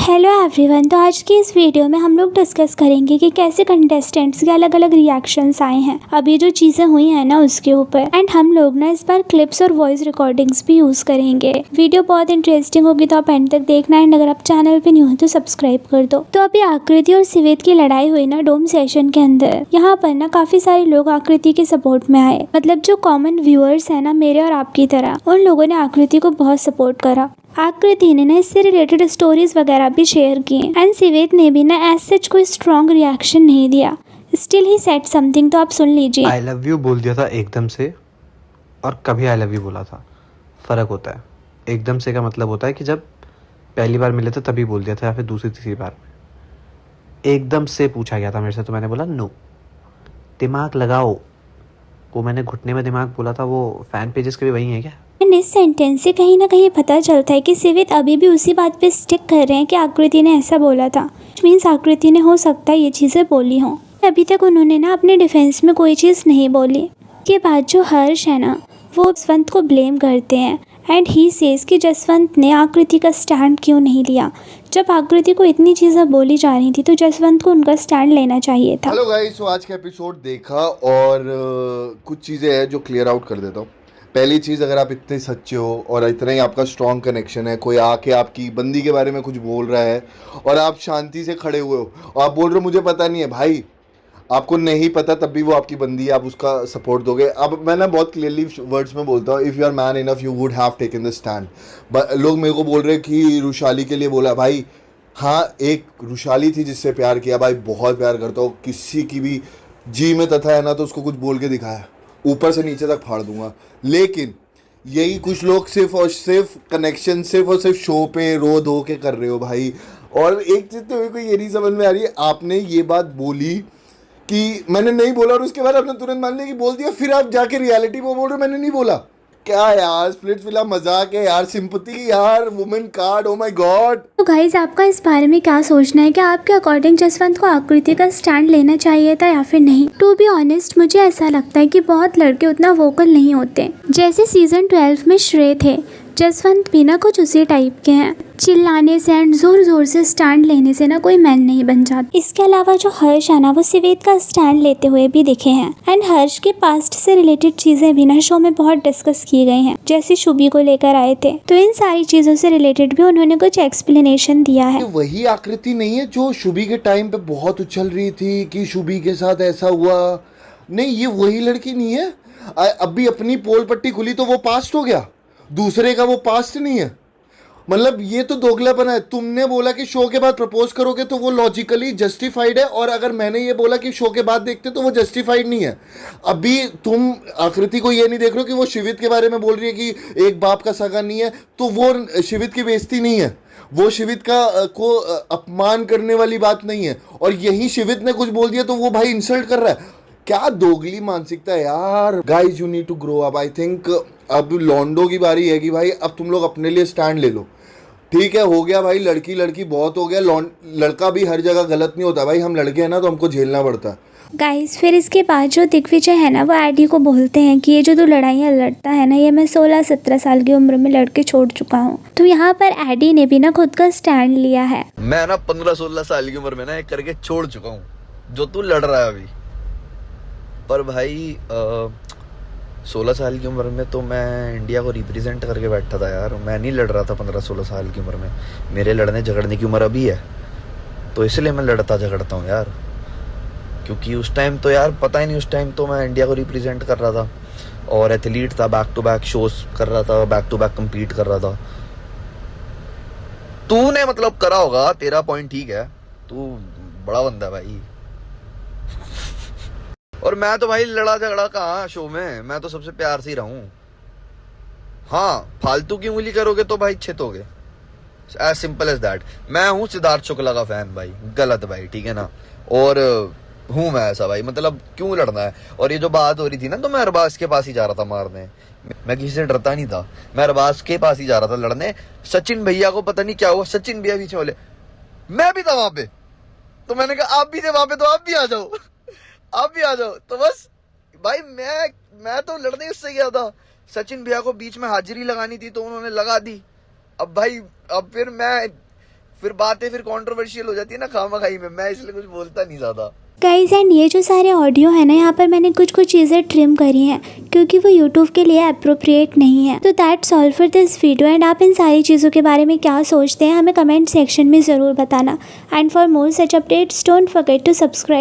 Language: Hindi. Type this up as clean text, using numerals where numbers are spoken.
Hello everyone. तो आज की इस वीडियो में हम लोग डिस्कस करेंगे कि कैसे कंटेस्टेंट्स के अलग अलग रिएक्शंस आए हैं अभी जो चीज़ें हुई हैं ना उसके ऊपर। एंड हम लोग ना इस बार क्लिप्स और वॉइस रिकॉर्डिंग्स भी यूज़ करेंगे। वीडियो बहुत इंटरेस्टिंग होगी तो आप एंड तक देखना। एंड अगर आप चैनल पे न्यू हो तो सब्सक्राइब कर दो। तो अभी आकृति और सिवेद की लड़ाई हुई ना डोम सेशन के अंदर। यहाँ पर ना काफ़ी सारे लोग आकृति के सपोर्ट में आए। मतलब जो कॉमन व्यूअर्स है ना मेरे और आपकी तरह, उन लोगों ने आकृति को बहुत सपोर्ट करा। आकृति ने ना इससे रिलेटेड स्टोरीज वगैरह भी शेयर की। एंड सिवेद ने भी ना एज सच कोई स्ट्रॉन्ग रिएक्शन नहीं दिया। Still he said something. तो आप सुन लीजिए। आई लव यू बोल दिया था एकदम से, और कभी आई लव यू बोला था। फ़र्क होता है। एकदम से का मतलब होता है कि जब पहली बार मिले थे तभी बोल दिया था, या फिर दूसरी तीसरी बार में। एकदम से पूछा गया था मेरे से तो मैंने बोला नो। दिमाग लगाओ, वो मैंने घुटने में दिमाग बोला था, वो फैन पेजेस के भी वही है क्या? एंड इस सेंटेंस से कहीं ना कहीं पता चलता है कि सिवेद अभी भी उसी बात पे स्टिक कर रहे हैं कि आकृति ने ऐसा बोला था। मीन्स आकृति ने हो सकता है ये चीज़ें बोली हों। अभी तक उन्होंने ना अपने डिफेंस में कोई चीज़ नहीं बोली। के बाद जो हर्ष है ना वो जसवंत को ब्लेम करते हैं। एंड ही सेज कि जसवंत ने आकृति का स्टैंड क्यों नहीं लिया। जब आकृति को इतनी चीज़ें बोली जा रही थी तो जसवंत को उनका स्टैंड लेना चाहिए था। हेलो गाइस, तो आज का एपिसोड देखा और कुछ चीज़ें हैं जो क्लियर आउट कर देता हूँ। पहली चीज़, अगर आप इतने सच्चे हो और इतना ही आपका स्ट्रॉन्ग कनेक्शन है, कोई आके आपकी बंदी के बारे में कुछ बोल रहा है और आप शांति से खड़े हुए हो और आप बोल रहे हो मुझे पता नहीं है, भाई आपको नहीं पता तब भी वो आपकी बंदी है, आप उसका सपोर्ट दोगे। अब मैं ना बहुत क्लियरली वर्ड्स में बोलता हूँ, if you are man enough you would have taken the stand. लोग मेरे को बोल रहे हैं कि रुशाली के लिए बोला। भाई हाँ, एक रुशाली थी जिससे प्यार किया, भाई बहुत प्यार करता हूँ। किसी की भी जी में तथा है ना तो उसको कुछ बोल के दिखाया, ऊपर से नीचे तक फाड़ दूंगा। लेकिन यही कुछ लोग सिर्फ और सिर्फ कनेक्शन, सिर्फ और सिर्फ शो पे रो धो के कर रहे हो भाई। और एक चीज़ तो मेरे को ये नहीं समझ में आ रही है, आपने ये बात बोली कि मैंने नहीं बोला और उसके बाद आपने तुरंत मान लिया कि बोल दिया, फिर आप जाके रियलिटी में बोल रहे हो मैंने नहीं बोला। क्या यार, स्प्लिट फिल्म मजाक है यार, सिंपैथी यार, women card, oh my God. तो गाइज आपका इस बारे में क्या सोचना है कि आपके अकॉर्डिंग जसवंत को आकृति का स्टैंड लेना चाहिए था या फिर नहीं? टू बी ऑनेस्ट मुझे ऐसा लगता है कि बहुत लड़के उतना वोकल नहीं होते। जैसे सीजन 12 में श्रेय थे, जसवंत भी ना कुछ उसी टाइप के हैं। चिल्लाने से एंड जोर जोर से स्टैंड लेने से ना कोई मैन नहीं बन जाता। इसके अलावा जो हर्ष है ना वो सिवेद का स्टैंड लेते हुए भी दिखे हैं। एंड हर्ष के पास्ट से रिलेटेड चीजें भी ना शो में बहुत डिस्कस की गई हैं, जैसे शुभी को लेकर आए थे। तो इन सारी चीजों से रिलेटेड भी उन्होंने कुछ एक्सप्लेनेशन दिया है। वही आकृति नहीं है जो शुभी के टाइम पे बहुत उछल रही थी कि शुभी के साथ ऐसा हुआ? नहीं, ये वही लड़की नहीं है। अभी अपनी पोल पट्टी खुली तो वो पास्ट हो गया, दूसरे का वो पास्ट नहीं है। मतलब ये तो दोगलापन है। तुमने बोला कि शो के बाद प्रपोज करोगे तो वो लॉजिकली जस्टिफाइड है, और अगर मैंने ये बोला कि शो के बाद देखते तो वो जस्टिफाइड नहीं है। अभी तुम आकृति को ये नहीं देख रहे हो कि वो शिवित के बारे में बोल रही है कि एक बाप का सगा नहीं है, तो वो शिवित की बेइज्जती नहीं है, वो शिवित का को अपमान करने वाली बात नहीं है। और यही शिवित ने कुछ बोल दिया तो वो भाई इंसल्ट कर रहा है। क्या दोगली मानसिकता है यार। Guys you need to grow up. I think अब लॉन्डो की बारी है कि भाई अब तुम लोग अपने लिए स्टैंड ले लो। ठीक है, हो गया भाई, लड़की लड़की बहुत हो गया। लड़का भी हर जगह गलत नहीं होता भाई, हम लड़के हैं ना तो हमको झेलना पड़ता है। गाइस फिर इसके बाद जो दिग्विजय है ना वो एडी को बोलते हैं कि ये जो तू लड़ाइयाँ लड़ता है ना ये मैं 16-17 साल की उम्र में लड़के छोड़ चुका हूँ। तो यहाँ पर एडी ने भी ना खुद का स्टैंड लिया है। मैं ना 15-16 साल की उम्र में ना एक करके छोड़ चुका हूँ जो तू लड़ रहा है अभी। पर भाई 16 साल की उम्र में तो मैं इंडिया को रिप्रेजेंट करके बैठा था यार। मैं नहीं लड़ रहा था 15-16 साल की उम्र में। मेरे लड़ने झगड़ने की उम्र अभी है, तो इसलिए मैं लड़ता झगड़ता हूँ यार। क्योंकि उस टाइम तो यार पता ही नहीं, उस टाइम तो मैं इंडिया को रिप्रेजेंट कर रहा था और एथलीट था, बैक टू बैक शोज कर रहा था, बैक टू बैक कम्पीट कर रहा था। तूने मतलब करा होगा, तेरा पॉइंट ठीक है, तू बड़ा बंदा है भाई। और मैं तो भाई लड़ा झगड़ा कहाँ शो में, मैं तो सबसे प्यार से ही रहूं। हाँ, फालतू की उंगली करोगे तो भाई छितोगे, एज सिंपल एज दैट। मैं हूँ सिद्धार्थ शुक्ला का फैन भाई, गलत भाई, ठीक है ना। और हूँ मैं ऐसा भाई, मतलब क्यों लड़ना है। और ये जो बात हो रही थी ना, तो मैं अरबाज के पास ही जा रहा था मारने। मैं किसी से डरता नहीं था, मैं अरबाज के पास ही जा रहा था लड़ने। सचिन भैया को पता नहीं क्या हुआ, सचिन भैया पीछे बोले, मैं भी था वहां पे, तो मैंने कहा आप भी थे वहां पे तो आप भी आ जाओ, आप भी आ जाओ। तो बस भाई मैं तो लड़ने उससे गया था। सचिन भैया को बीच में हाजिरी लगानी थी तो उन्होंने लगा दी। अब भाई अब फिर बातें फिर कंट्रोवर्शियल हो जाती है ना खामखाई में, मैं इसलिए कुछ बोलता नहीं ज्यादा। गाइज एंड ये जो सारे ऑडियो है ना, यहाँ पर मैंने कुछ चीज़ें ट्रिम करी हैं क्योंकि वो यूट्यूब के लिए अप्रोप्रिएट नहीं है। तो that's all for this video and आप इन सारी चीज़ों के बारे में क्या सोचते हैं हमें कमेंट सेक्शन में ज़रूर बताना। And for more such updates don't forget to subscribe.